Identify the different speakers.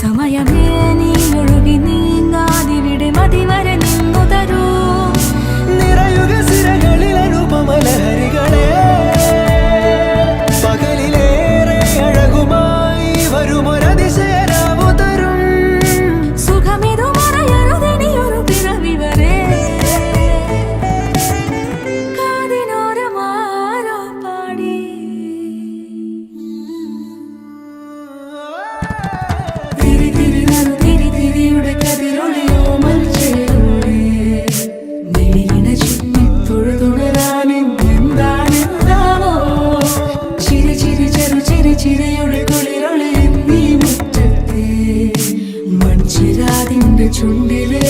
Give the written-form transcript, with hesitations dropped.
Speaker 1: സമയമേ നീ ഒഴുകി നീങ്ങാതിവിടെ മതിവരെ നിന്നു തരൂ.
Speaker 2: നിറയുക സിരകളിൽ അനുപമലഹരികളെ, പകലിലേറെ അഴകുമായി വരുമൊരതിശയരാവു തരും.
Speaker 1: സുഖമിതു മറയരുതെനിയൊരു പിറവി വരെ. കാതിനോരമാരോ പാടി തിരി തിരി നറു തിരി തിരിയുടെ കതിരൊളിയോ മൽച്ചേരോടെ വെളിയിട ചുറ്റി തൊഴുതുണരാനെന്താണെന്താവോ. ചിരി ചിരി ചെറു ചിരി ചിരിയുടെ കുളിരൊളി നീ മുറ്റത്തെ മൺചിരാതിന്റെ ചുണ്ടിലെ